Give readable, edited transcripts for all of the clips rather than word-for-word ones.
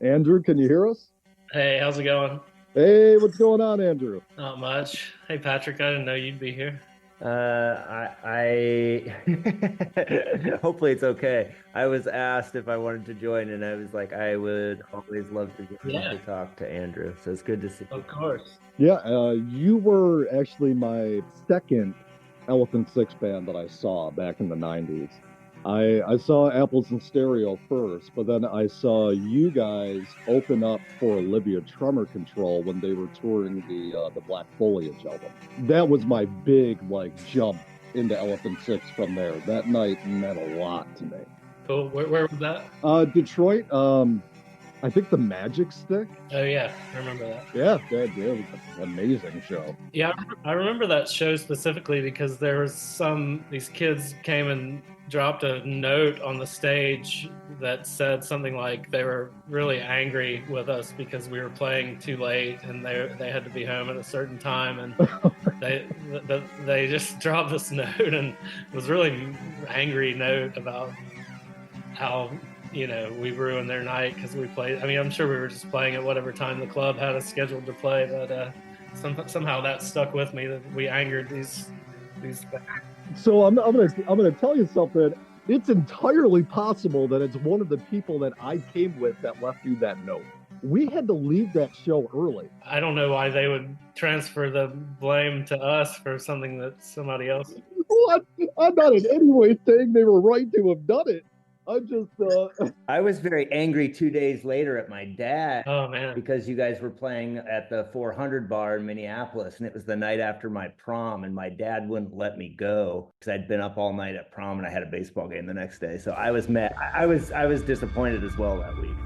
Andrew, can you hear us? Hey, how's it going? Hey, what's going on, Andrew? Not much. Hey, Patrick, I didn't know you'd be here. Hopefully it's okay. I was asked if I wanted to join, and I was like, I would always love to join Yeah, to talk to Andrew. So it's good to see you. of course. Yeah, you were actually my second Elephant Six band that I saw back in the 90s. I saw Apples in Stereo first, but then I saw you guys open up for Olivia Tremor Control when they were touring the Black Foliage album. That was my big jump into Elephant Six from there. That night meant a lot to me. Cool. Where was that? Detroit, I think the Magic Stick. Oh, yeah, I remember that. Yeah, that was an amazing show. Yeah, I remember that show specifically because these kids came and dropped a note on the stage that said something like they were really angry with us because we were playing too late and they had to be home at a certain time, and they just dropped this note, and it was really angry note about how we ruined their night because we played. I mean, I'm sure we were just playing at whatever time the club had us scheduled to play, but somehow that stuck with me that we angered these. So I'm gonna tell you something. It's entirely possible that it's one of the people that I came with that left you that note. We had to leave that show early. I don't know why they would transfer the blame to us for something that somebody else. What? I'm not in any way saying they were right to have done it. I'm just I was very angry 2 days later at my dad. Oh man! Because you guys were playing at the 400 bar in Minneapolis, and it was the night after my prom, and my dad wouldn't let me go because I'd been up all night at prom and I had a baseball game the next day. So I was mad. I was disappointed as well that week.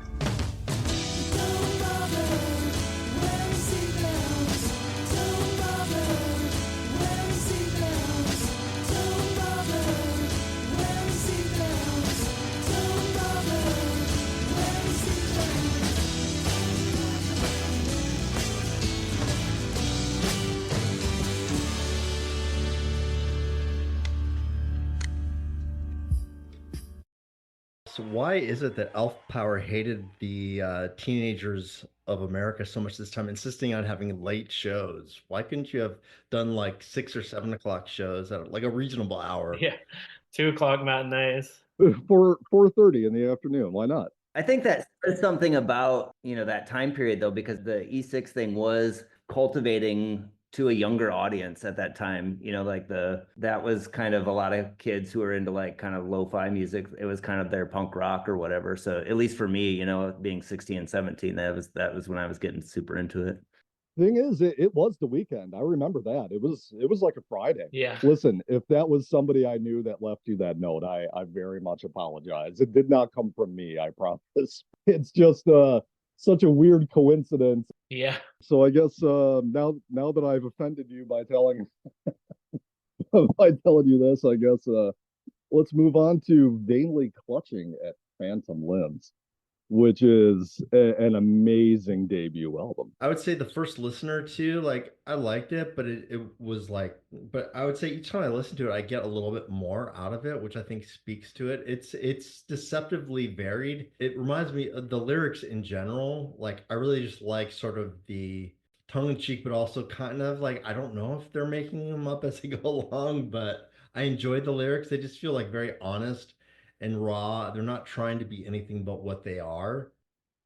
So why is it that Elf Power hated the teenagers of America so much this time, insisting on having late shows? Why couldn't you have done like 6 or 7 o'clock shows at like a reasonable hour? Yeah, 2 o'clock matinees. 4:30 in the afternoon. Why not? I think that says something about, that time period though, because the E6 thing was cultivating to a younger audience at that time. That was kind of a lot of kids who were into like kind of lo-fi music. It was kind of their punk rock or whatever. So at least for me, being 16 and 17, that was when I was getting super into it. Thing is, it was the weekend. I remember that. It was like a Friday. Yeah. Listen, if that was somebody I knew that left you that note, I very much apologize. It did not come from me, I promise. It's just such a weird coincidence. Yeah. So I guess now that I've offended you by telling by telling you this, I guess let's move on to vainly clutching at phantom limbs, which is an amazing debut album. I would say the first listener to, like, I liked it, but it was like, but I would say each time I listen to it, I get a little bit more out of it, which I think speaks to it. It's deceptively varied. It reminds me of the lyrics in general. Like, I really just like sort of the tongue in cheek, but also kind of like, I don't know if they're making them up as they go along, but I enjoyed the lyrics. They just feel like very honest and raw. They're not trying to be anything but what they are.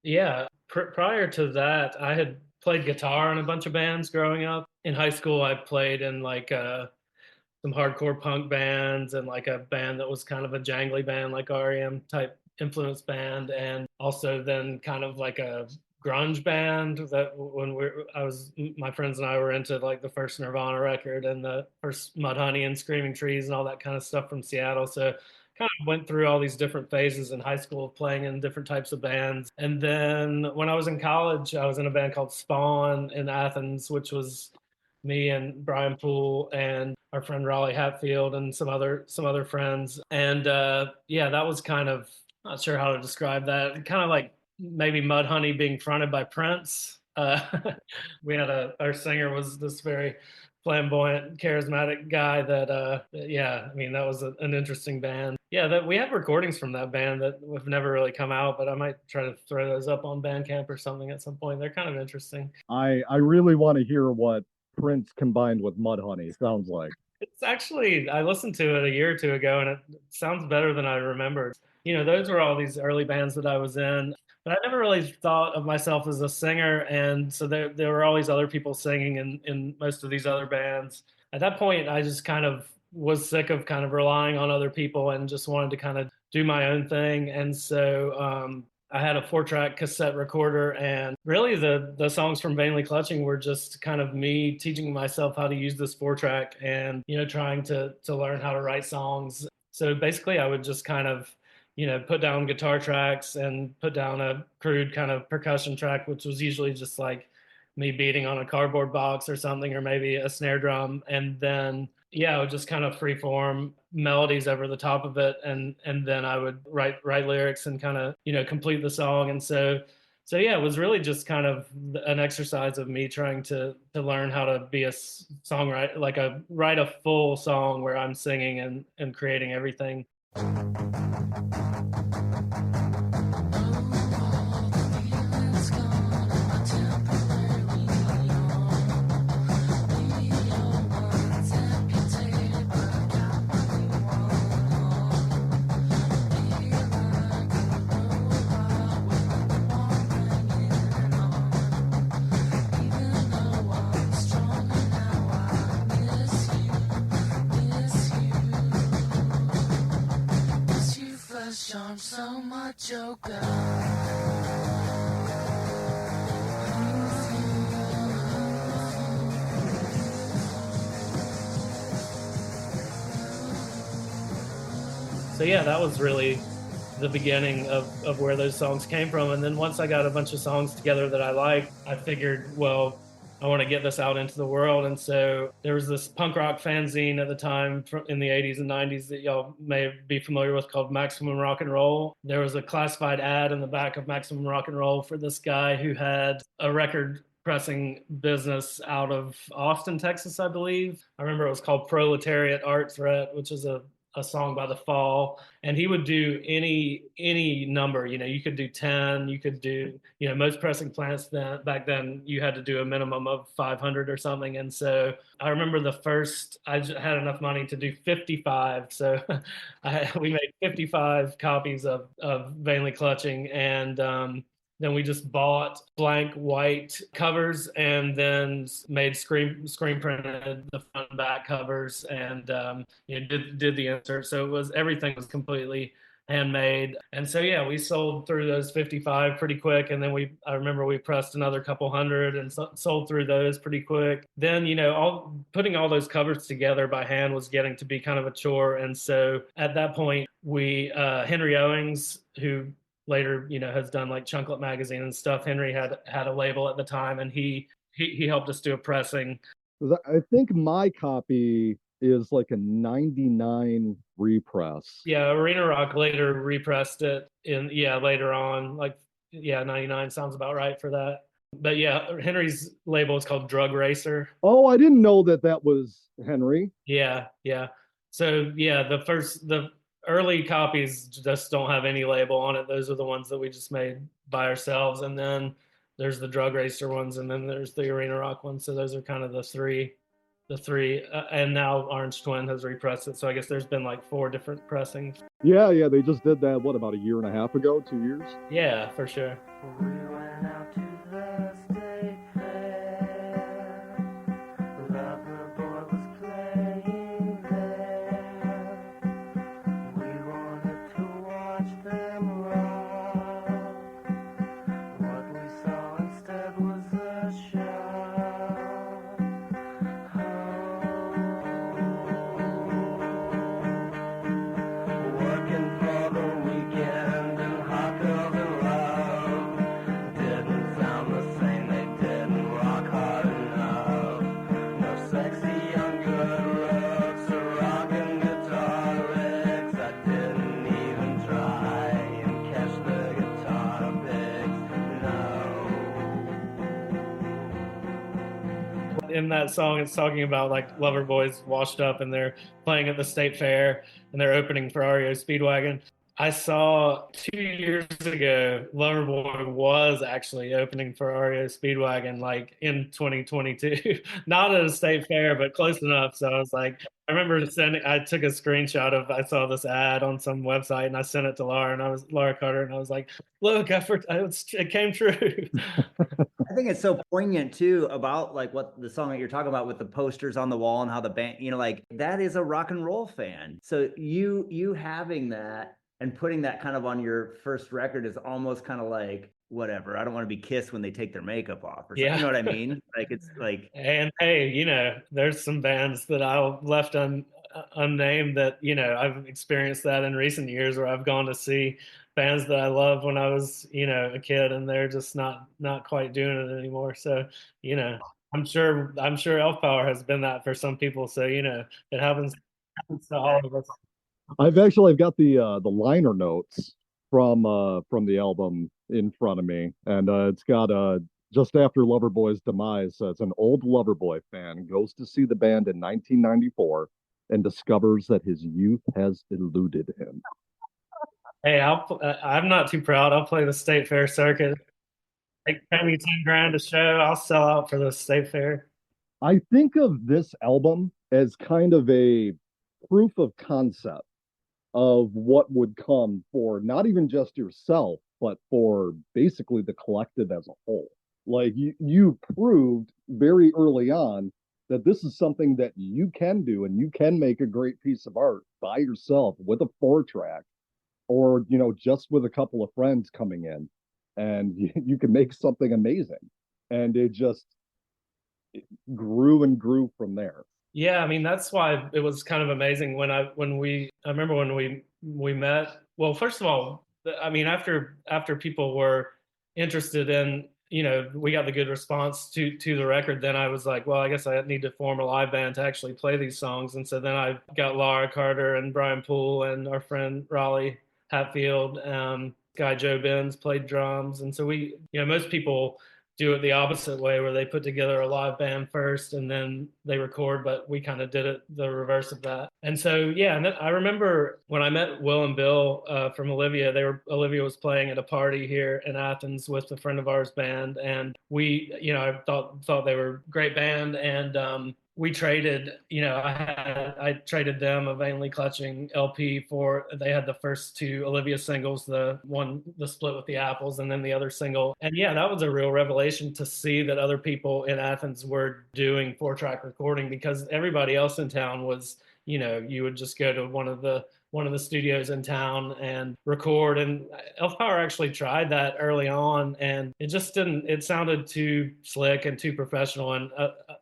Yeah. Prior to that, I had played guitar in a bunch of bands growing up. In high school, I played in like some hardcore punk bands and like a band that was kind of a jangly band, like REM type influence band, and also then kind of like a grunge band that when my friends and I were into like the first Nirvana record and the first Mudhoney and Screaming Trees and all that kind of stuff from Seattle. So kind of went through all these different phases in high school of playing in different types of bands. And then when I was in college, I was in a band called Spawn in Athens, which was me and Brian Poole and our friend Raleigh Hatfield and some other friends. And yeah, that was kind of, not sure how to describe that. Kind of like maybe Mudhoney being fronted by Prince. We had our singer was this very flamboyant, charismatic guy that yeah, I mean, that was an interesting band. Yeah, that we have recordings from that band that have never really come out, but I might try to throw those up on Bandcamp or something at some point. They're kind of interesting. I really want to hear what Prince combined with Mudhoney sounds like. It's actually, I listened to it a year or two ago and it sounds better than I remembered. You know, those were all these early bands that I was in, but I never really thought of myself as a singer. And so there were always other people singing in most of these other bands. At that point, I just kind of was sick of kind of relying on other people and just wanted to kind of do my own thing. And so I had a 4-track cassette recorder, and really the songs from Vainly Clutching were just kind of me teaching myself how to use this 4-track and trying to learn how to write songs. So basically, I would just kind of put down guitar tracks and put down a crude kind of percussion track, which was usually just like me beating on a cardboard box or something, or maybe a snare drum, and then yeah, I would just kind of freeform melodies over the top of it, and then I would write lyrics and kind of complete the song. And so yeah, it was really just kind of an exercise of me trying to learn how to be a songwriter, like write a full song where I'm singing and creating everything. I'm so much Joker. So yeah, that was really the beginning of where those songs came from. And then once I got a bunch of songs together that I liked, I figured, well, I want to get this out into the world. And so there was this punk rock fanzine at the time in the 80s and 90s that y'all may be familiar with called Maximum Rock and Roll. There was a classified ad in the back of Maximum Rock and Roll for this guy who had a record pressing business out of Austin, Texas, I believe. I remember it was called Proletariat Art Threat, which is a song by The Fall, and he would do any number. You could do 10, you could do, most pressing plants back then you had to do a minimum of 500 or something. And so I remember I had enough money to do 55, so we made 55 copies of Vainly Clutching, and then we just bought blank white covers and then made screen printed the front and back covers, and did the insert. So everything was completely handmade. And so yeah, we sold through those 55 pretty quick, and then I remember we pressed another couple hundred and sold through those pretty quick. Then putting all those covers together by hand was getting to be kind of a chore. And so at that point, we Henry Owings, who later has done like Chunklet magazine and stuff, Henry had a label at the time, and he helped us do a pressing. I think my copy is like a 99 repress. Yeah, Arena Rock later repressed it later on, like 99 sounds about right for that. But yeah, Henry's label is called Drug Racer. Oh, I didn't know that was Henry. Yeah. So yeah, the early copies just don't have any label on it. Those are the ones that we just made by ourselves. And then there's the Drug Racer ones, and then there's the Arena Rock ones. So those are kind of the three. And now Orange Twin has repressed it. So I guess there's been like 4 different pressings. Yeah, they just did that, what, about a year and a half ago, 2 years? Yeah, for sure. We went out to the state fair. The lover boy was playing there. We wanted to watch them rock. What we saw instead was a show. Working for the weekend and hot girls in love. in that song, it's talking about like lover boys washed up and they're playing at the state fair and they're opening for REO Speedwagon. I saw 2 years ago, Loverboy was actually opening for REO Speedwagon like in 2022. Not at a state fair, but close enough. So I was like, I took a screenshot of, I saw this ad on some website and I sent it to Laura Laura Carter, and I was like, look, it came true. I think it's so poignant too about like what the song that you're talking about with the posters on the wall and how the band, like that is a rock and roll fan. So you having that and putting that kind of on your first record is almost kind of like, whatever, I don't want to be kissed when they take their makeup off or something. Yeah. You know what I mean? Like it's like, and hey, there's some bands that I left unnamed that, I've experienced that in recent years where I've gone to see bands that I loved when I was, a kid, and they're just not quite doing it anymore. So, I'm sure Elf Power has been that for some people. So, it happens to all of us. I've got the liner notes from the album in front of me, and it's got just after Loverboy's demise, it's an old Loverboy fan goes to see the band in 1994 and discovers that his youth has eluded him. Hey, I'm not too proud. I'll play the state fair circuit. Pay me 10 grand a show. I'll sell out for the state fair. I think of this album as kind of a proof of concept of what would come for not even just yourself, but for basically the collective as a whole. Like you proved very early on that this is something that you can do and you can make a great piece of art by yourself with a 4-track, or just with a couple of friends coming in, and you can make something amazing. And it just grew and grew from there. Yeah, I mean that's why it was kind of amazing I remember when we met. Well, first of all, I mean after people were interested in, we got the good response to the record, then I was like, well, I guess I need to form a live band to actually play these songs. And so then I got Laura Carter and Brian Poole and our friend Raleigh Hatfield, guy Joe Benz played drums. And so we, most people do it the opposite way, where they put together a live band first and then they record, but we kind of did it the reverse of that. And so, yeah, and then I remember when I met Will and Bill from Olivia, Olivia was playing at a party here in Athens with a friend of ours band. And we, I thought they were a great band. And we traded, I traded them a Vainly Clutching LP for, they had the first 2 Olivia singles, the split with the Apples, and then the other single. And yeah, that was a real revelation to see that other people in Athens were doing 4-track recording, because everybody else in town was, you would just go to one of the studios in town and record. And Elf Power actually tried that early on, and it just didn't. It sounded too slick and too professional.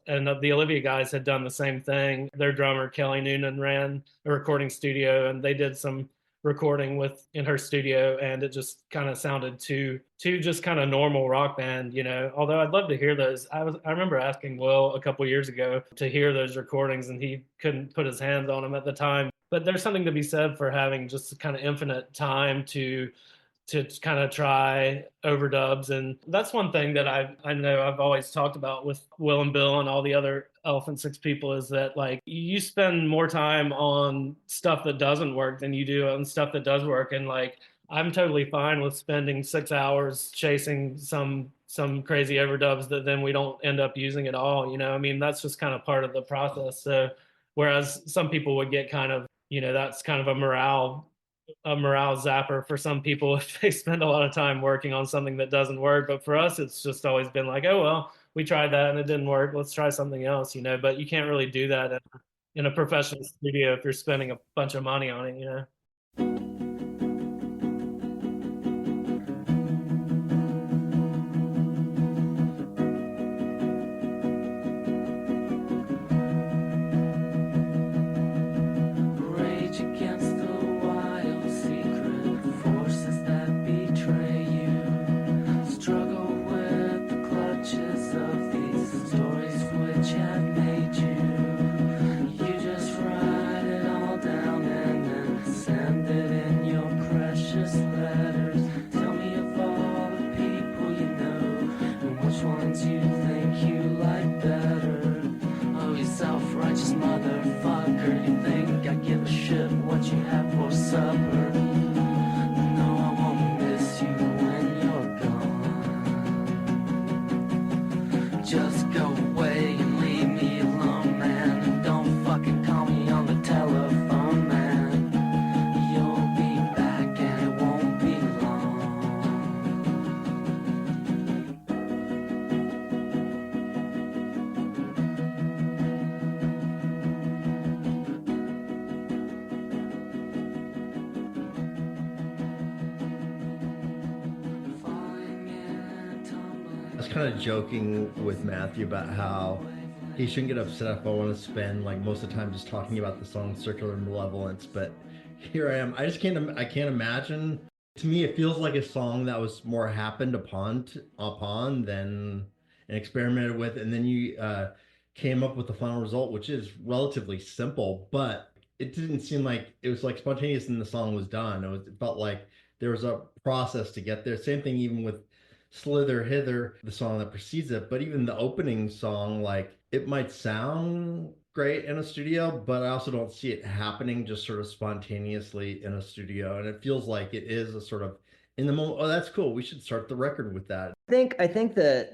And the Olivia guys had done the same thing. Their drummer Kelly Noonan ran a recording studio, and they did some recording in her studio, and it just kind of sounded too just kind of normal rock band, although I'd love to hear those. I remember asking Will a couple years ago to hear those recordings, and he couldn't put his hands on them at the time. But there's something to be said for having just kind of infinite time to kind of try overdubs. And that's one thing that I know I've always talked about with Will and Bill and all the other Elephant Six people, is that like you spend more time on stuff that doesn't work than you do on stuff that does work. And like I'm totally fine with spending 6 hours chasing some crazy overdubs that then we don't end up using at all. I mean, that's just kind of part of the process. So whereas some people would get kind of, that's kind of a morale zapper for some people if they spend a lot of time working on something that doesn't work. But for us, it's just always been like, oh, well, we tried that and it didn't work. Let's try something else, but you can't really do that in a professional studio if you're spending a bunch of money on it, Rage against the wild secret forces that betray you. Struggle with the clutches of these stories which have made you. You just write it all down and then say just go away and leave me alone, man. And don't fucking call me on the telephone, man. You'll be back and it won't be long. Falling and tumbling. I was kind of joking with Matthew about how he shouldn't get upset if I want to spend like most of the time just talking about the song Circular Malevolence, but here I am. I can't imagine. To me, it feels like a song that was more happened upon than and experimented with, and then you came up with the final result, which is relatively simple, but it didn't seem like it was like spontaneous and the song was done. It felt like there was a process to get there. Same thing even with Slither Hither, the song that precedes it, but even the opening song, like it might sound great in a studio, but I also don't see it happening just sort of spontaneously in a studio. And it feels like it is a sort of in the moment. Oh, that's cool. We should start the record with that. I think the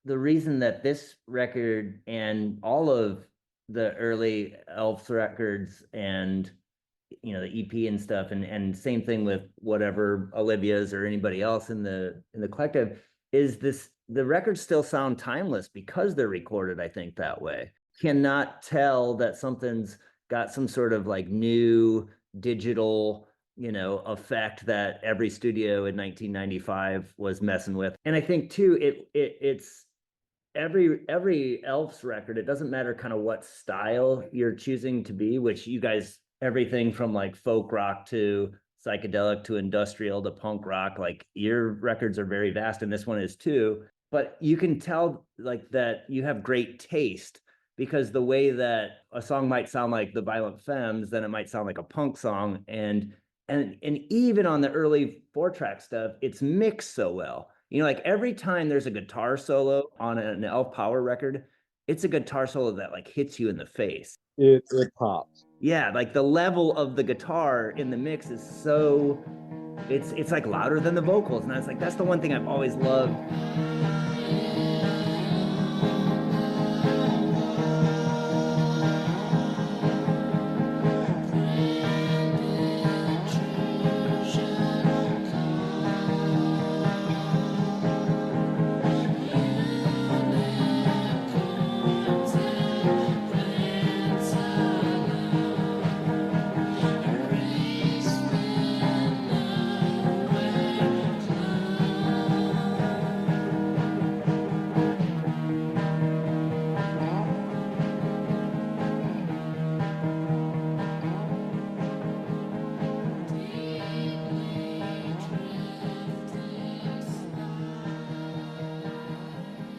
reason that this record and all of the early Elves records and the EP and stuff, and same thing with whatever Olivia's or anybody else in the collective, is the records still sound timeless because they're recorded, I think, that way. Cannot tell that something's got some sort of like new digital effect that every studio in 1995 was messing with. And I think too, it's every Elves record, it doesn't matter kind of what style you're choosing to be, which you guys, everything from like folk rock to psychedelic to industrial to punk rock, like your records are very vast, and this one is too. But you can tell like that you have great taste, because the way that a song might sound like the Violent Femmes, then it might sound like a punk song, and even on the early 4-track stuff, it's mixed so well. Like every time there's a guitar solo on an Elf Power record, it's a guitar solo that like hits you in the face. It pops. Yeah, like the level of the guitar in the mix is so, it's like louder than the vocals, and it's like that's the one thing I've always loved.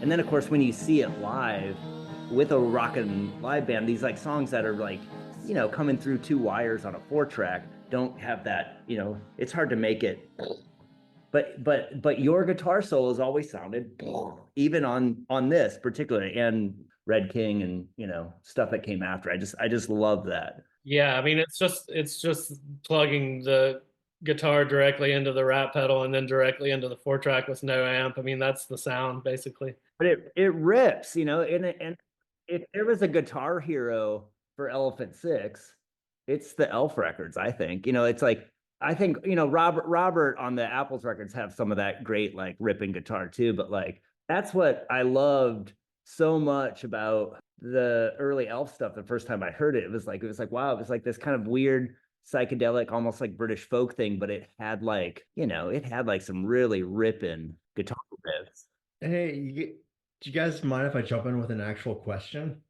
And then, of course, when you see it live with a rockin' live band, these like songs that are like, coming through 2 wires on a 4-track don't have that, it's hard to make it. But your guitar solos always sounded even on this particularly, and Red King and stuff that came after. I just love that. Yeah, I mean it's just plugging the guitar directly into the rat pedal and then directly into the 4-track with no amp. I mean that's the sound basically. But it rips, and if there was a guitar hero for Elephant Six, it's the Elf records, I think. It's like, I think, Robert on the Apples records have some of that great like ripping guitar too, but like that's what I loved so much about the early Elf stuff. The first time I heard it, it was like wow, it was like this kind of weird psychedelic, almost like British folk thing, but it had like, some really ripping guitar riffs. Hey, do you guys mind if I jump in with an actual question?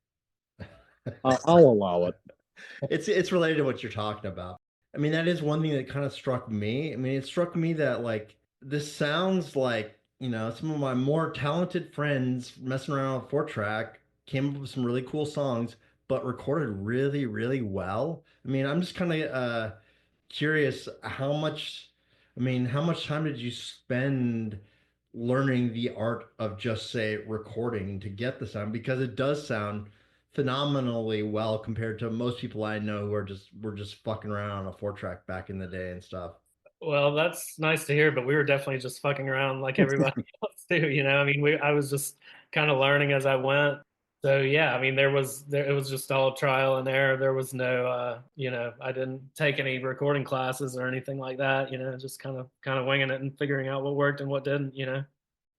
I'll allow it. It's related to what you're talking about. I mean, that is one thing that kind of struck me. I mean, it struck me that like this sounds like, some of my more talented friends messing around with 4-track came up with some really cool songs, but recorded really, really well. I mean, I'm just kind of curious how much time did you spend learning the art of just say recording to get the sound, because it does sound phenomenally well compared to most people I know who were just fucking around on a 4-track back in the day and stuff. Well, that's nice to hear, but we were definitely just fucking around like everybody else too, you know. I mean, I was just kind of learning as I went. So yeah, I mean, it was just all trial and error. There was no you know, I didn't take any recording classes or anything like that, you know, just kind of winging it and figuring out what worked and what didn't, you know.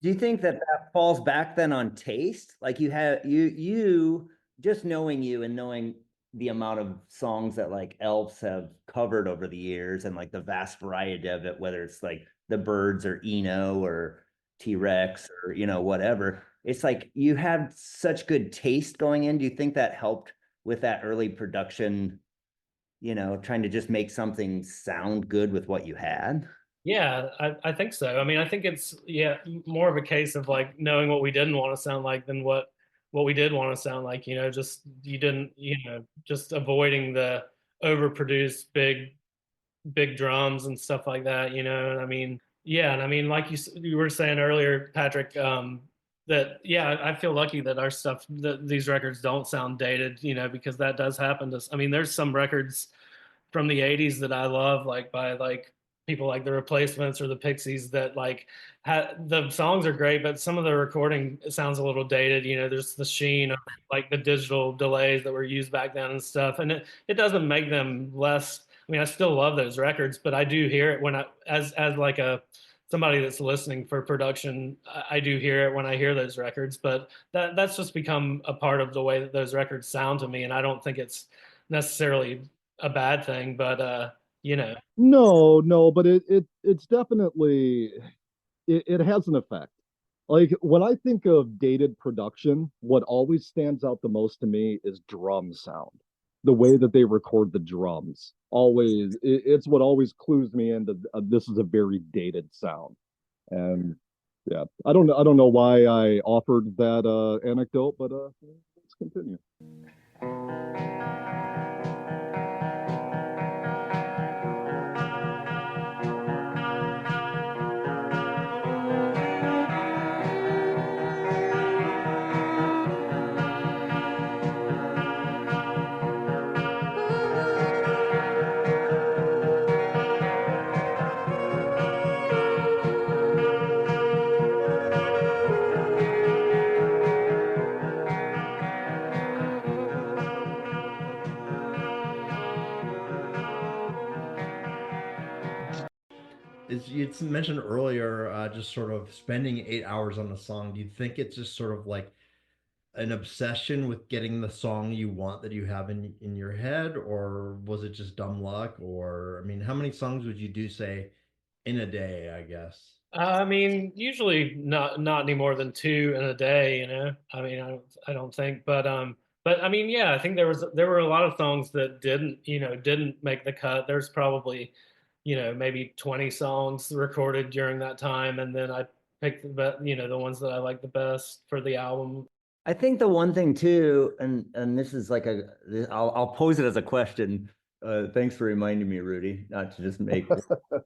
Do you think that that falls back then on taste? Like you just knowing you and knowing the amount of songs that like Elves have covered over the years and like the vast variety of it, whether it's like the Birds or Eno or T-Rex or whatever. It's like you had such good taste going in. Do you think that helped with that early production, trying to just make something sound good with what you had? Yeah, I think so. I mean, I think it's yeah more of a case of like knowing what we didn't want to sound like than what we did want to sound like. You know, just you didn't just avoiding the overproduced big drums and stuff like that. You know, and I mean yeah, and I mean like you were saying earlier, Patrick, that yeah, I feel lucky that our stuff that these records don't sound dated. You know, because that does happen to us. I mean, there's some records from the 80s that I love, like by like people like the Replacements or the Pixies that like the songs are great, but some of the recording sounds a little dated. You know, there's the sheen of like the digital delays that were used back then and stuff. And it doesn't make them less. I mean, I still love those records, but I do hear it when as like a somebody that's listening for production, I do hear it when I hear those records, but that's just become a part of the way that those records sound to me. And I don't think it's necessarily a bad thing, but you know. No, no, but it's definitely it has an effect. Like when I think of dated production, what always stands out the most to me is drum sound. The way that they record the drums, always it's what always clues me into this is a very dated sound. And yeah, I don't know why I offered that anecdote, but let's continue. As you mentioned earlier, just sort of spending 8 hours on a song. Do you think it's just sort of like an obsession with getting the song you want that you have in your head, or was it just dumb luck? Or I mean, how many songs would you do say in a day, I guess? I mean, usually not any more than two in a day, you know. I mean, I don't think, but I mean, yeah, I think there were a lot of songs that didn't make the cut. There's probably, maybe 20 songs recorded during that time, and then I picked the ones that I like the best for the album. I think the one thing too, and this is like I'll pose it as a question. Thanks for reminding me, Rudy, not to just make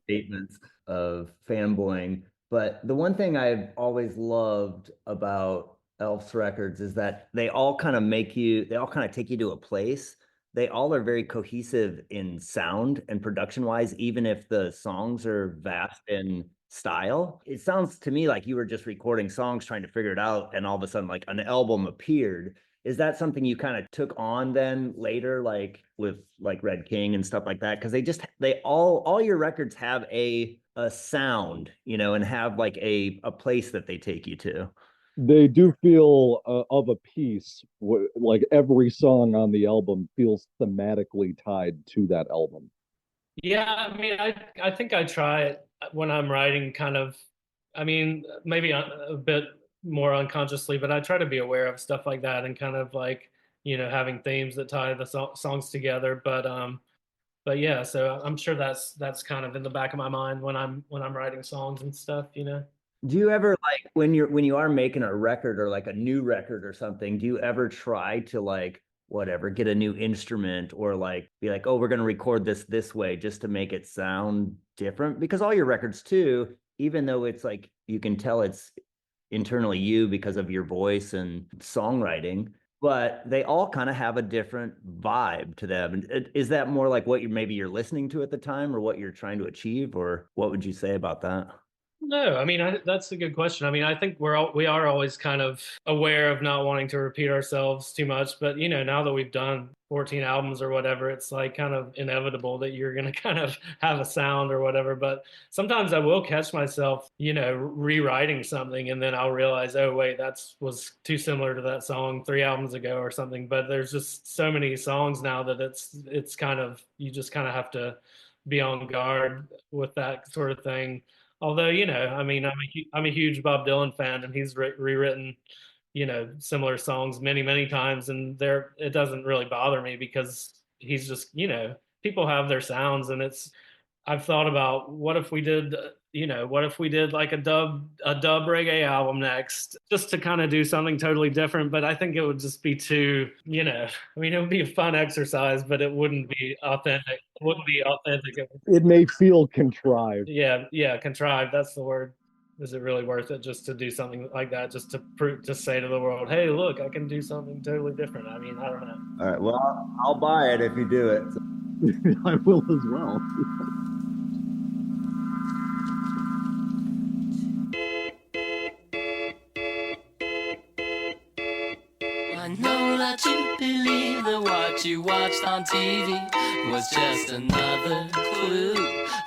statements of fanboying. But the one thing I've always loved about Elf's records is that they all kind of they all kind of take you to a place. They all are very cohesive in sound and production wise, even if the songs are vast in style. It sounds to me like you were just recording songs, trying to figure it out, and all of a sudden, like an album appeared. Is that something you kind of took on then later, like with like Red King and stuff like that? Because they all your records have a sound, and have like a place that they take you to. They do feel of a piece, like every song on the album feels thematically tied to that album. Yeah, I mean, I think I try it when I'm writing kind of, I mean, maybe a bit more unconsciously, but I try to be aware of stuff like that and kind of like, having themes that tie the songs together. But yeah, so I'm sure that's kind of in the back of my mind when I'm writing songs and stuff, you know. Do you ever like when you are making a record or like a new record or something, do you ever try to like whatever, get a new instrument or like be like, oh, we're going to record this way just to make it sound different? Because all your records too, even though it's like you can tell it's internally you because of your voice and songwriting, but they all kind of have a different vibe to them. And is that more like what you're listening to at the time, or what you're trying to achieve, or what would you say about that? No, I mean, that's a good question. I mean, I think we are always kind of aware of not wanting to repeat ourselves too much, but now that we've done 14 albums or whatever, it's like kind of inevitable that you're going to kind of have a sound or whatever. But sometimes I will catch myself, rewriting something, and then I'll realize, oh wait, was too similar to that song 3 albums ago or something. But there's just so many songs now that it's kind of, you just kind of have to be on guard with that sort of thing. Although, I mean, I'm a huge Bob Dylan fan, and he's rewritten, similar songs many, many times, and it doesn't really bother me because he's just, people have their sounds, and I've thought about what if we did like a dub reggae album next, just to kind of do something totally different. But I think it would just be too, I mean, it would be a fun exercise, but it wouldn't be authentic. It wouldn't be authentic. It may feel contrived. Yeah, contrived. That's the word. Is it really worth it just to do something like that, just to say to the world, hey, look, I can do something totally different? I mean, I don't know. All right, well, I'll buy it if you do it. I will as well. I know that you believe that what you watched on TV was just another clue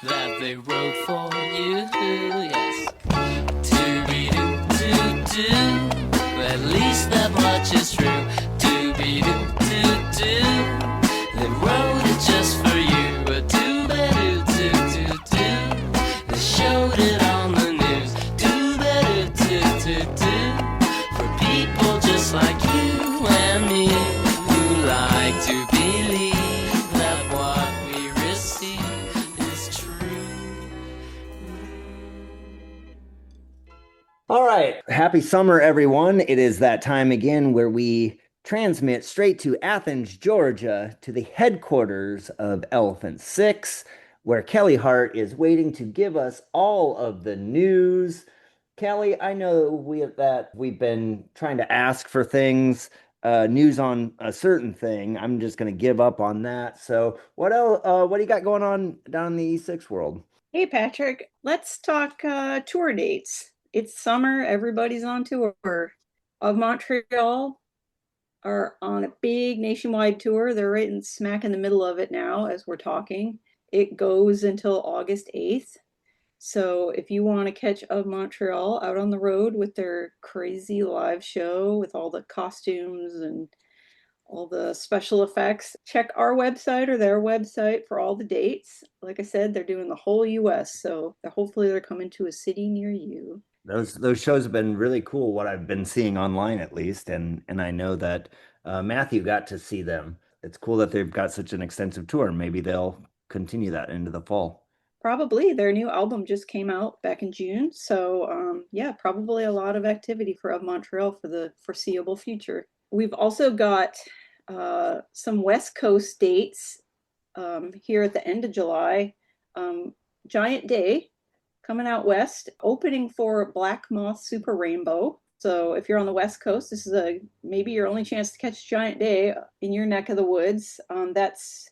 that they wrote for you. Yes. Do-be-do-do-do. At least that much is true. Do-be-do-do-do. They wrote it just for you. Do-be-do-do-do-do. They showed it on the news. Do-be-do-do-do-do. For people just like you and me, who like to believe that what we receive is true. All right. Happy summer, everyone. It is that time again where we transmit straight to Athens, Georgia, to the headquarters of Elephant Six, where Kelly Hart is waiting to give us all of the news. Kelly, I know we've been trying to ask for things, news on a certain thing. I'm just going to give up on that. So what else? What do you got going on down in the E6 world? Hey, Patrick, let's talk tour dates. It's summer, everybody's on tour. Of Montreal are on a big nationwide tour. They're right in smack in the middle of it now as we're talking. It goes until August 8th. So if you want to catch Of Montreal out on the road with their crazy live show with all the costumes and all the special effects, check our website or their website for all the dates. Like I said, they're doing the whole US, so hopefully they're coming to a city near you. Those shows have been really cool, what I've been seeing online at least, and I know that Matthew got to see them. It's cool that they've got such an extensive tour. Maybe they'll continue that into the fall. Probably. Their new album just came out back in June. So yeah, probably a lot of activity for Of Montreal for the foreseeable future. We've also got some West Coast dates here at the end of July. Giant Day coming out west, opening for Black Moth Super Rainbow. So if you're on the West Coast, this is maybe your only chance to catch Giant Day in your neck of the woods. That's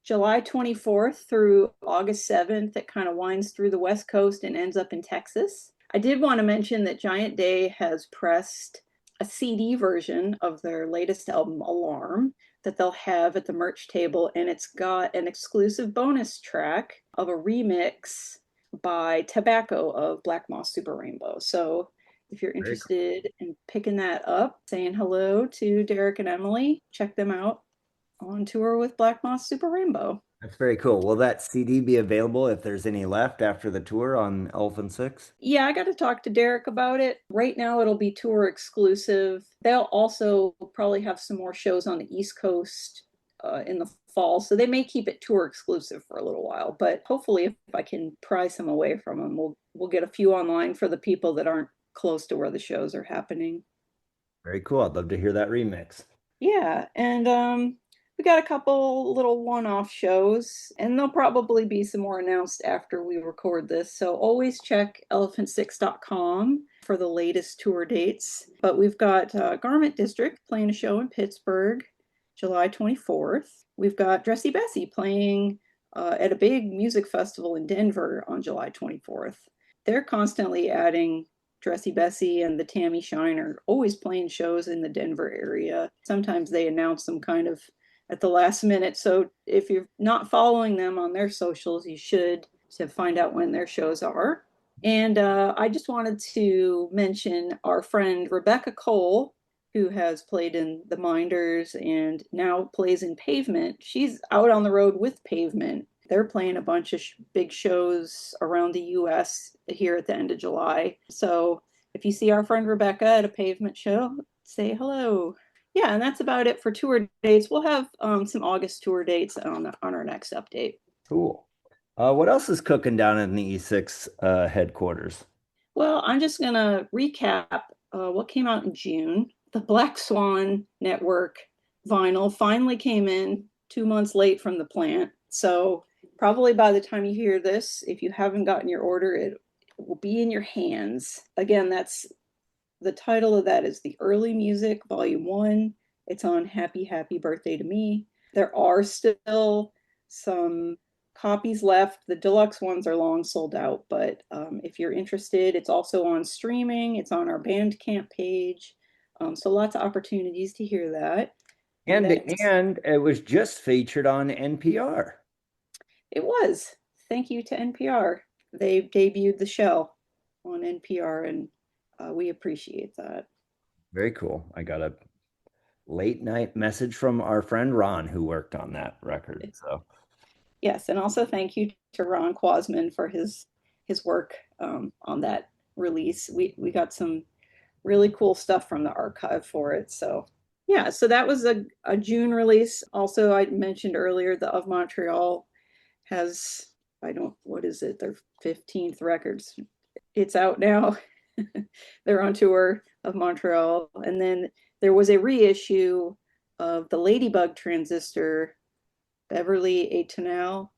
July 24th through August 7th. It kind of winds through the West Coast and ends up in Texas. I did want to mention that Giant Day has pressed a CD version of their latest album, Alarm, that they'll have at the merch table, and it's got an exclusive bonus track of a remix by Tobacco of Black Moss Super Rainbow. So if you're interested in picking that up, saying hello to Derek and Emily, check them out on tour with Black Moss Super Rainbow. That's very cool. Will that CD be available if there's any left after the tour on Elephant Six? Yeah, I got to talk to Derek about it. Right now it'll be tour exclusive. They'll also probably have some more shows on the East Coast in the fall, so they may keep it tour exclusive for a little while, but hopefully if I can pry some away from them, we'll get a few online for the people that aren't close to where the shows are happening. Very cool. I'd love to hear that remix. Yeah, and we got a couple little one-off shows, and there'll probably be some more announced after we record this. So always check elephant6.com for the latest tour dates. But we've got Garment District playing a show in Pittsburgh, July 24th. We've got Dressy Bessie playing at a big music festival in Denver on July 24th. They're constantly adding. Dressy Bessie and the Tammy Shine are always playing shows in the Denver area. Sometimes they announce them kind of at the last minute. So if you're not following them on their socials, you should to find out when their shows are. And I just wanted to mention our friend Rebecca Cole, who has played in the Minders and now plays in Pavement. She's out on the road with Pavement. They're playing a bunch of big shows around the US here at the end of July. So if you see our friend Rebecca at a Pavement show, say hello. Yeah, and that's about it for tour dates. We'll have some August tour dates on our next update. Cool. What else is cooking down in the E6 headquarters? Well, I'm just going to recap what came out in June. The Black Swan Network vinyl finally came in 2 months late from the plant. So probably by the time you hear this, if you haven't gotten your order, it will be in your hands. Again, that's the title of that is The Early Music, Volume 1. It's on Happy, Happy Birthday to Me. There are still some copies left. The deluxe ones are long sold out, but if you're interested, it's also on streaming. It's on our Bandcamp page. So lots of opportunities to hear that. And it was just featured on NPR. It was. Thank you to NPR. They debuted the show on NPR, and we appreciate that. Very cool. I got a late night message from our friend Ron, who worked on that record. So yes, and also thank you to Ron Quasman for his work on that release. We got some really cool stuff from the archive for it. So yeah, so that was a June release. Also, I mentioned earlier the Of Montreal has, what is it, their 15th records. It's out now. They're on tour of Montreal. And then there was a reissue of the Ladybug Transistor, Beverly Atonal,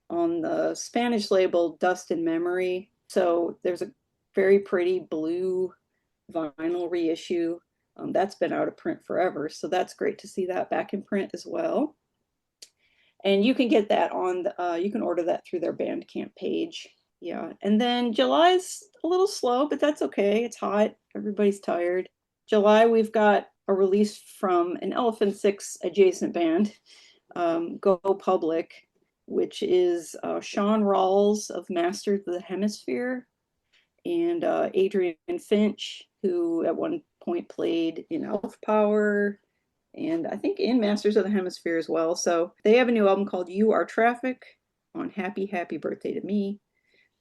on the Spanish label Dust and Memory. So there's a very pretty blue vinyl reissue. That's been out of print forever. So that's great to see that back in print as well. And you can get that on, you can order that through their Bandcamp page. Yeah. And then July's a little slow, but that's okay. It's hot. Everybody's tired. July, we've got a release from an Elephant Six adjacent band, Go Public, which is Sean Rawls of Masters of the Hemisphere and Adrian Finch, who at one point played in Elf Power and I think in Masters of the Hemisphere as well. So they have a new album called You Are Traffic on Happy, Happy Birthday to Me.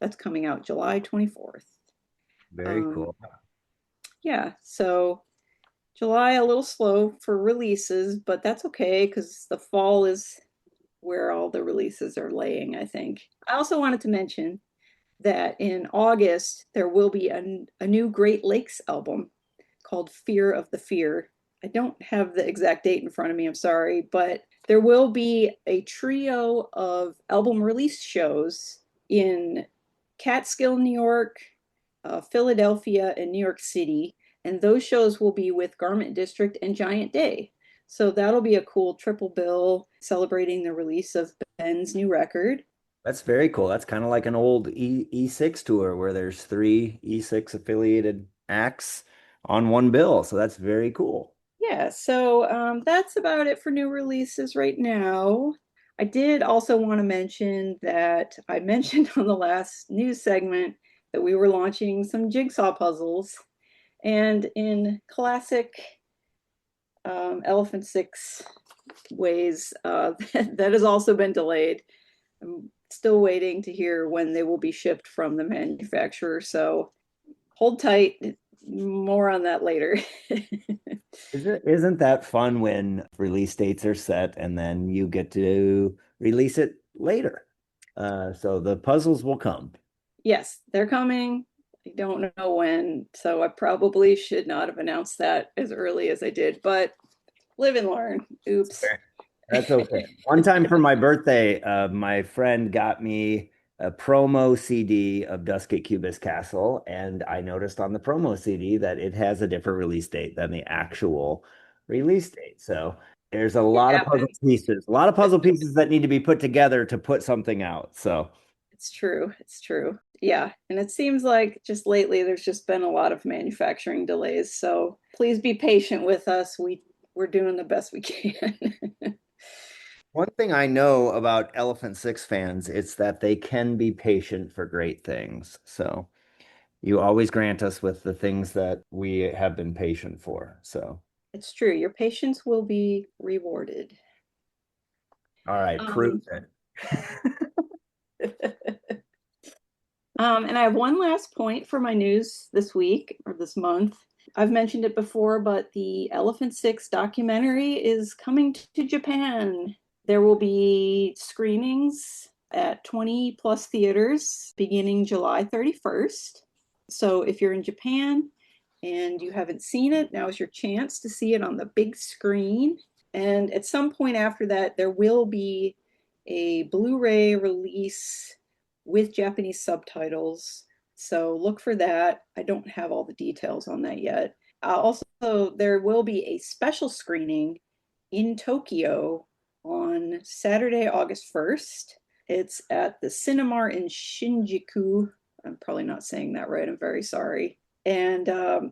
That's coming out July 24th. Very cool. Yeah, so July a little slow for releases, but that's okay because the fall is where all the releases are laying, I think. I also wanted to mention that in August, there will be a new Great Lakes album called Fear of the Fear. I don't have the exact date in front of me, I'm sorry, but there will be a trio of album release shows in Catskill, New York, Philadelphia, and New York City. And those shows will be with Garment District and Giant Day. So that'll be a cool triple bill celebrating the release of Ben's new record. That's very cool. That's kind of like an old E6 tour where there's 3 E6 affiliated acts on one bill. So that's very cool. Yeah, so that's about it for new releases right now. I did also want to mention that I mentioned on the last news segment that we were launching some jigsaw puzzles. And in classic Elephant Six ways, that has also been delayed. I'm still waiting to hear when they will be shipped from the manufacturer. So hold tight. More on that later. Isn't that fun when release dates are set and then you get to release it later? So the puzzles will come. Yes, they're coming. I don't know when, so I probably should not have announced that as early as I did, but live and learn. Oops. That's okay. One time for my birthday, my friend got me a promo CD of Duskett Cubist Castle, and I noticed on the promo CD that it has a different release date than the actual release date. So there's a lot of puzzle pieces, that need to be put together to put something out. So It's true. It's true. Yeah. And it seems like just lately there's just been a lot of manufacturing delays. So please be patient with us. We're doing the best we can. one thing I know about Elephant Six fans, it's that they can be patient for great things. So you always grant us with the things that we have been patient for. So It's true. Your patience will be rewarded. all right, prove it. And I have one last point for my news this week or this month. I've mentioned it before, but the Elephant Six documentary is coming to Japan. There will be screenings at 20 plus theaters beginning July 31st. So if you're in Japan and you haven't seen it, now is your chance to see it on the big screen. And at some point after that, there will be a Blu-ray release with Japanese subtitles. So look for that. I don't have all the details on that yet. Also, there will be a special screening in Tokyo on Saturday, August 1st. It's at the Cinemark in Shinjuku. I'm probably not saying that right. I'm very sorry. And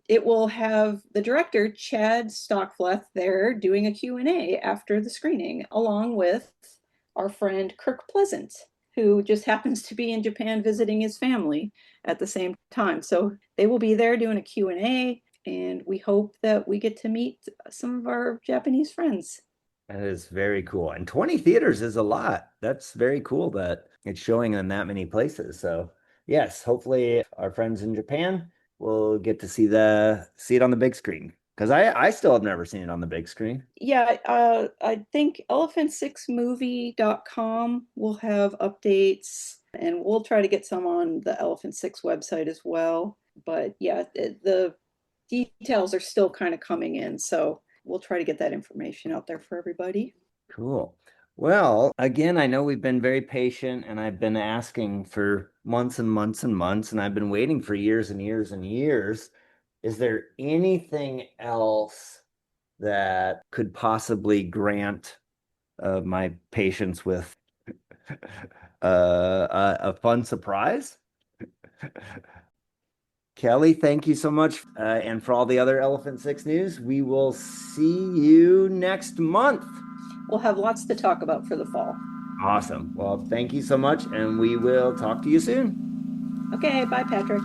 it will have the director, Chad Stockfleth, there doing a Q&A after the screening, along with our friend Kirk Pleasant, who just happens to be in Japan visiting his family at the same time. So they will be there doing a Q&A, and we hope that we get to meet some of our Japanese friends. That is very cool. And 20 theaters is a lot. That's very cool that it's showing in that many places. So yes, hopefully our friends in Japan will get to see it on the big screen. Because I still have never seen it on the big screen. Yeah, I think elephant6movie.com will have updates, and we'll try to get some on the Elephant Six website as well. But yeah, the details are still kind of coming in, so we'll try to get that information out there for everybody. Cool. Well, again, I know we've been very patient, and I've been asking for months and months and months, and I've been waiting for years and years and years. Is there anything else that could possibly grant my patience with a fun surprise? Kelly, thank you so much. And for all the other Elephant Six news, we will see you next month. We'll have lots to talk about for the fall. Awesome. Well, thank you so much, and we will talk to you soon. Okay, bye, Patrick.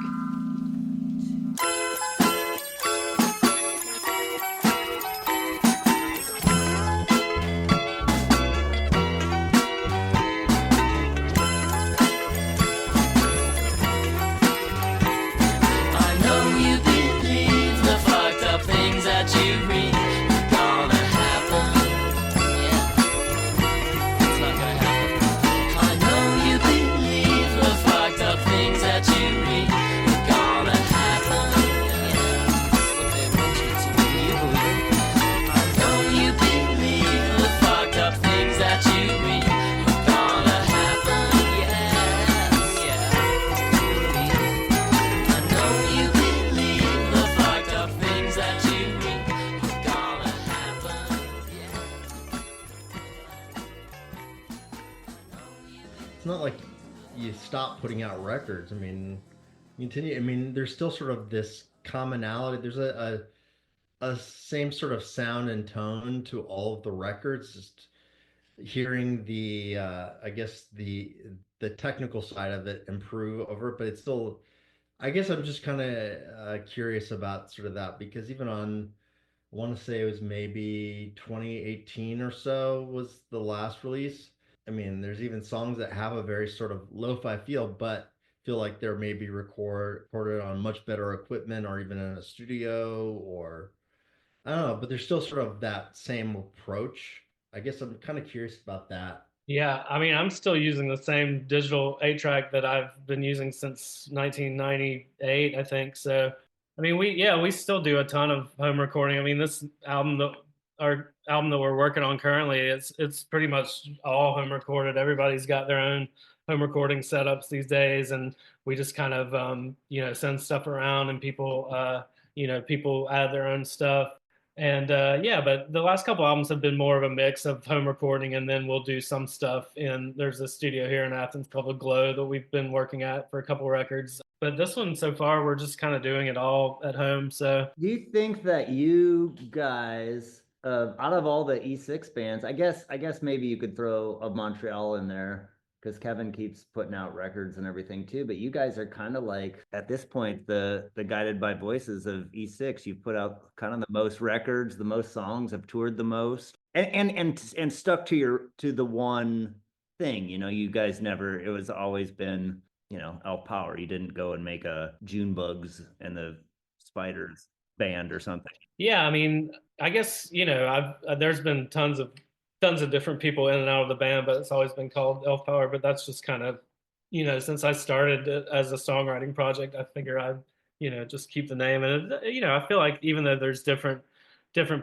I know you believe the fucked up things that you read are gonna happen. Yeah, it's not gonna happen. I know you believe the fucked up things that you read are gonna happen. Yeah, that's what they want you to believe. I know you believe the fucked up things that you read are gonna happen. Yeah, yeah. I know you believe the fucked up things that you read are gonna happen. Yeah. It's not like you stop putting out records. I mean, you continue. I mean, there's still sort of this commonality. There's a same sort of sound and tone to all of the records. Just hearing the I guess the technical side of it improve over, but it's still. I guess I'm just kind of curious about sort of that, because even on, I want to say it was maybe 2018 or so was the last release. I mean, there's even songs that have a very sort of lo-fi feel, but feel like they're maybe recorded on much better equipment, or even in a studio, or I don't know, but there's still sort of that same approach. I guess I'm kind of curious about that. Yeah, I mean, I'm still using the same digital 8-track that I've been using since 1998, I think. So, I mean, we still do a ton of home recording. I mean, this album, our album that we're working on currently, it's pretty much all home recorded. Everybody's got their own home recording setups these days, and we just kind of send stuff around, and people add their own stuff. And yeah, but the last couple albums have been more of a mix of home recording, and then we'll do some stuff in, there's a studio here in Athens called The Glow that we've been working at for a couple records. But this one so far, we're just kind of doing it all at home. So Do you think that you guys, out of all the E6 bands, I guess maybe you could throw a Montreal in there because Kevin keeps putting out records and everything too. But you guys are kind of like at this point the Guided by Voices of E6. You've put out kind of the most records, the most songs, have toured the most, and stuck to the one thing. You know, you guys never. It was always been, you know, Elf Power. You didn't go and make a June Bugs and the Spiders band or something. yeah, I mean, I guess there's been tons of different people in and out of the band, but it's always been called Elf Power. But that's just kind of, since I started it as a songwriting project, I figure I'd just keep the name. And I feel like even though there's different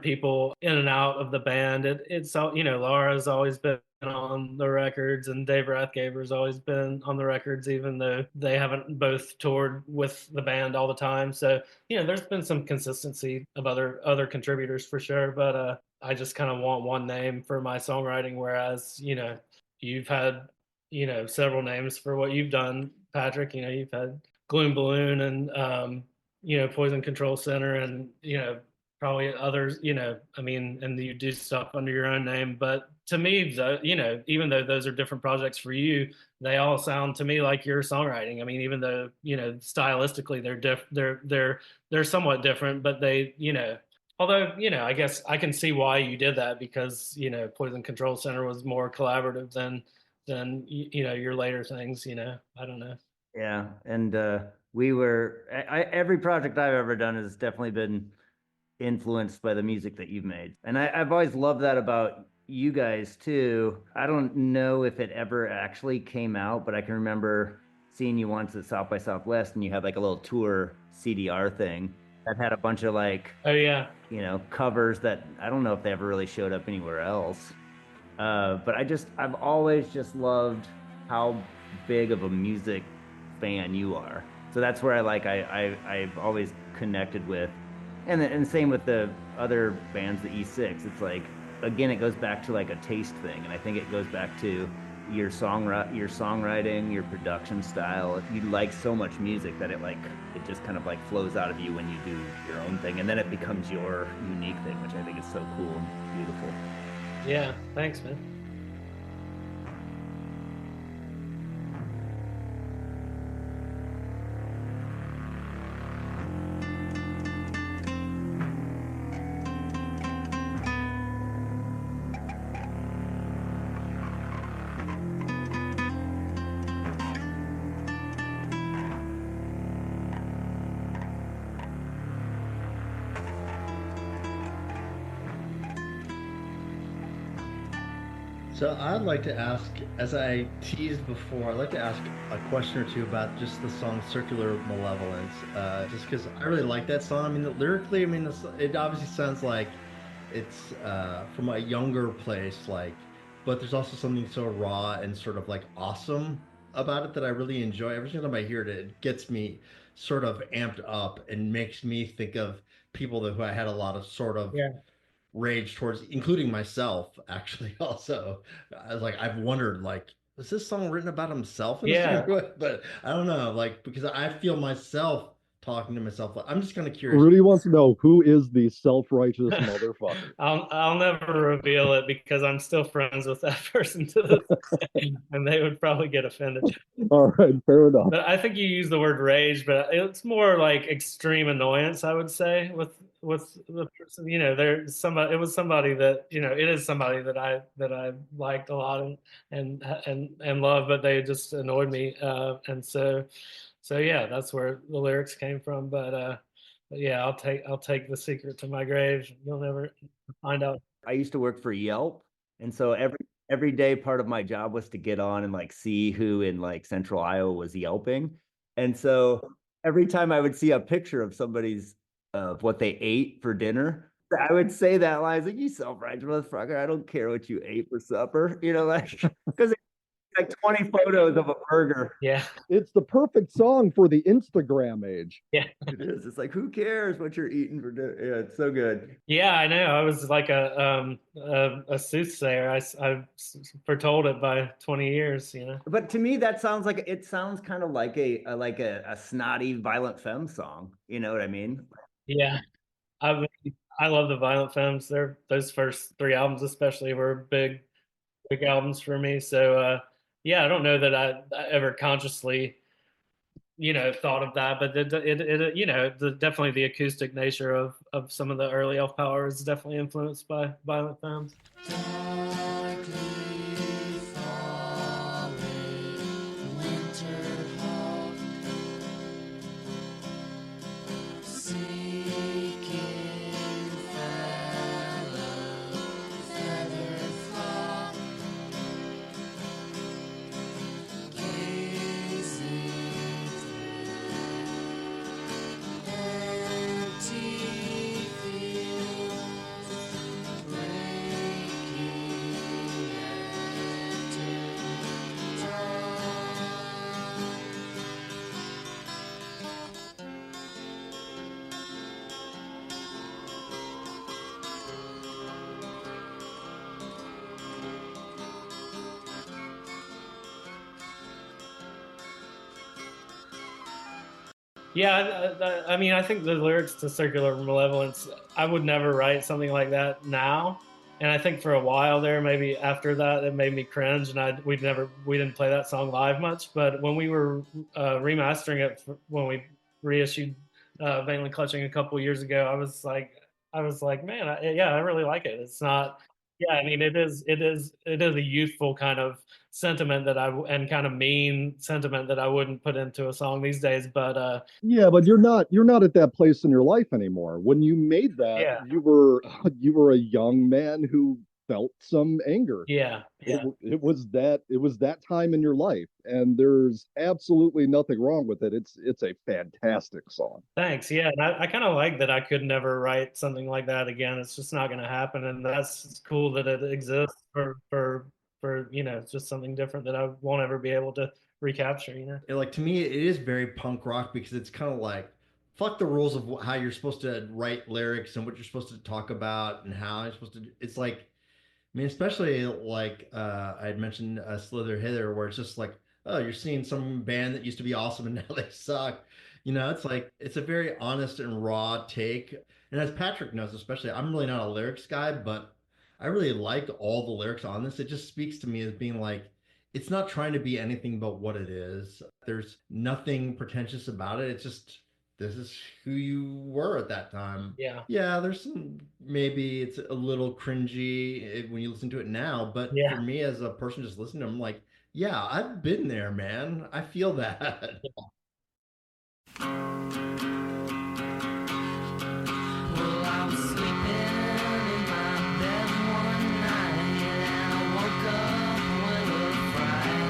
people in and out of the band, it's all, Laura's always been on the records, and Dave Rathgaber's always been on the records, even though they haven't both toured with the band all the time. So there's been some consistency of other contributors for sure, but I just kind of want one name for my songwriting, whereas you've had several names for what you've done, Patrick. You've had Gloom Balloon and Poison Control Center, and probably others, I mean, and you do stuff under your own name. But to me, even though those are different projects for you, they all sound to me like your songwriting. I mean, even though, stylistically they're somewhat different, but they, although, I guess I can see why you did that, because, Poison Control Center was more collaborative than your later things, I don't know. Yeah. And every project I've ever done has definitely been influenced by the music that you've made. And I've always loved that about you guys too. I don't know if it ever actually came out, but I can remember seeing you once at South by Southwest, and you had like a little tour CDR thing that had a bunch of like, oh yeah, covers that I don't know if they ever really showed up anywhere else. But I've always just loved how big of a music fan you are. So that's where I've always connected with. And same with the other bands, the E6. It's like, again, it goes back to like a taste thing, and I think it goes back to your songwriting, your production style. You like so much music that it just kind of like flows out of you when you do your own thing, and then it becomes your unique thing, which I think is so cool and beautiful. Yeah, thanks, man. So I'd like to ask, as I teased before, I'd like to ask a question or two about just the song Circular Malevolence, just because I really like that song. I mean, lyrically, I mean, it obviously sounds like it's from a younger place, but there's also something so raw and sort of like awesome about it that I really enjoy. Every single time I hear it, it gets me sort of amped up and makes me think of people who I had a lot of sort of rage towards, including myself, actually. Also, I was like, I've wondered, is this song written about himself in a certain way? But I don't know, because I feel myself talking to myself. I'm just kind of curious. Rudy wants to know, who is the self-righteous motherfucker? I'll never reveal it, because I'm still friends with that person to this day, and they would probably get offended. All right, fair enough. But I think you use the word rage, but it's more like extreme annoyance, I would say, with the person. It was somebody that, it is somebody that I liked a lot and loved, but they just annoyed me, and so yeah, that's where the lyrics came from. But yeah, I'll take the secret to my grave. You'll never find out. I used to work for Yelp, and so every day part of my job was to get on and see who in Central Iowa was Yelping. And so every time I would see a picture of somebody's what they ate for dinner, I would say that line. I was like, you self-righteous motherfucker. I don't care what you ate for supper. You know, like, because it's like 20 photos of a burger. Yeah. It's the perfect song for the Instagram age. Yeah. It is. It's like, who cares what you're eating for dinner? Yeah, it's so good. Yeah, I know. I was like a soothsayer. I foretold it by 20 years, you know. But to me, that sounds like it sounds kind of like a snotty Violent Femme song. You know what I mean? Yeah. I I love the Violent Femmes. Those first three albums especially were big albums for me. So yeah, I don't know that I ever consciously, thought of that, but definitely the acoustic nature of some of the early Elf Power is definitely influenced by Violent Femmes. Yeah, I mean, I think the lyrics to Circular Malevolence, I would never write something like that now. And I think for a while there, maybe after that, it made me cringe, and we didn't play that song live much. But when we were remastering it, when we reissued Vainly Clutching a couple years ago, I was like, man, yeah, I really like it. It's not, yeah, I mean, it is a youthful kind of sentiment and kind of mean sentiment that I wouldn't put into a song these days. But Yeah, but you're not at that place in your life anymore. When you made that, yeah, you were a young man who felt some anger. yeah, It, yeah, it was that time in your life, and there's absolutely nothing wrong with it. It's a fantastic song. thanks. Yeah, and I kind of like that I could never write something like that again. It's just not going to happen, and that's cool that it exists for it's just something different that I won't ever be able to recapture. Like to me, it is very punk rock because it's kind of like fuck the rules of how you're supposed to write lyrics and what you're supposed to talk about and how you're supposed to. It's like, I mean, especially like I had mentioned Slither Hither, where it's just like, oh, you're seeing some band that used to be awesome and now they suck. You know, it's like it's a very honest and raw take. And as Patrick knows, especially, I'm really not a lyrics guy, but I really liked all the lyrics on this. It just speaks to me as being like, it's not trying to be anything but what it is. There's nothing pretentious about it. It's just this is who you were at that time. Yeah, Yeah, there's some maybe it's a little cringy when you listen to it now, but for yeah. me as a person just listening, I'm like, yeah, I've been there, man. I feel that. Well, I was sleeping in my bed one night and I woke up with a fright.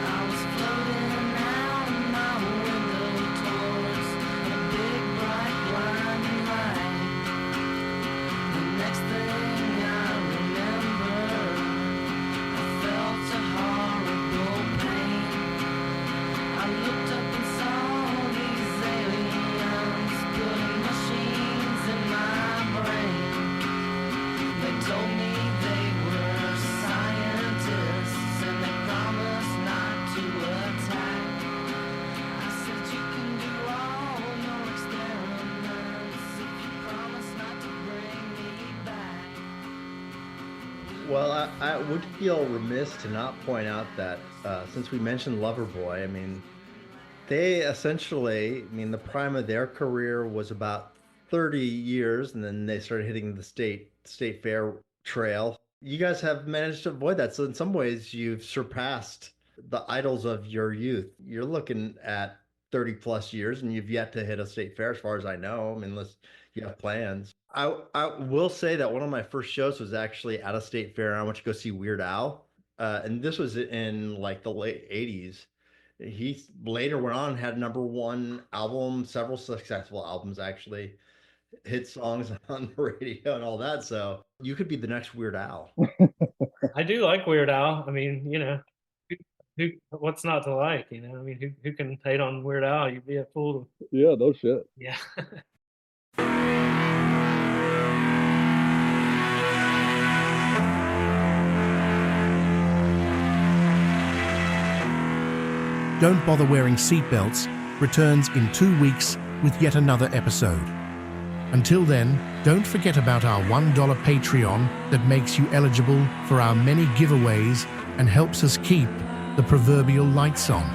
I was floating out my window towards a big bright blinding light. The next thing I remember, I felt a horrible pain. I looked up and saw these aliens putting machines in my brain. They told me they were scientists and they promised not to attack. I said you can do all your experiments if you promise not to bring me back. Well, I would feel remiss to not point out that since we mentioned Loverboy, I mean, they essentially, I mean, the prime of their career was about 30 years, and then they started hitting the state fair trail. You guys have managed to avoid that. So in some ways, you've surpassed the idols of your youth. You're looking at 30 plus years, and you've yet to hit a state fair, as far as I know. I mean, unless you have plans. I will say that one of my first shows was actually at a state fair, and I went to go see Weird Al. And this was in like the late 80s. He later went on and had number one album, several successful albums actually. hit songs on the radio and all that. So you could be the next Weird Al. I do like Weird Al. I mean, what's not to like? I mean, who can hate on Weird Al? You'd be a fool. Yeah, no shit. Yeah. Don't Bother Wearing Seatbelts returns in 2 weeks with yet another episode. Until then, don't forget about our $1 Patreon that makes you eligible for our many giveaways and helps us keep the proverbial lights on.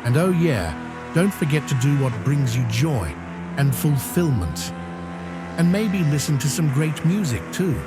And oh yeah, don't forget to do what brings you joy and fulfillment. And maybe listen to some great music too.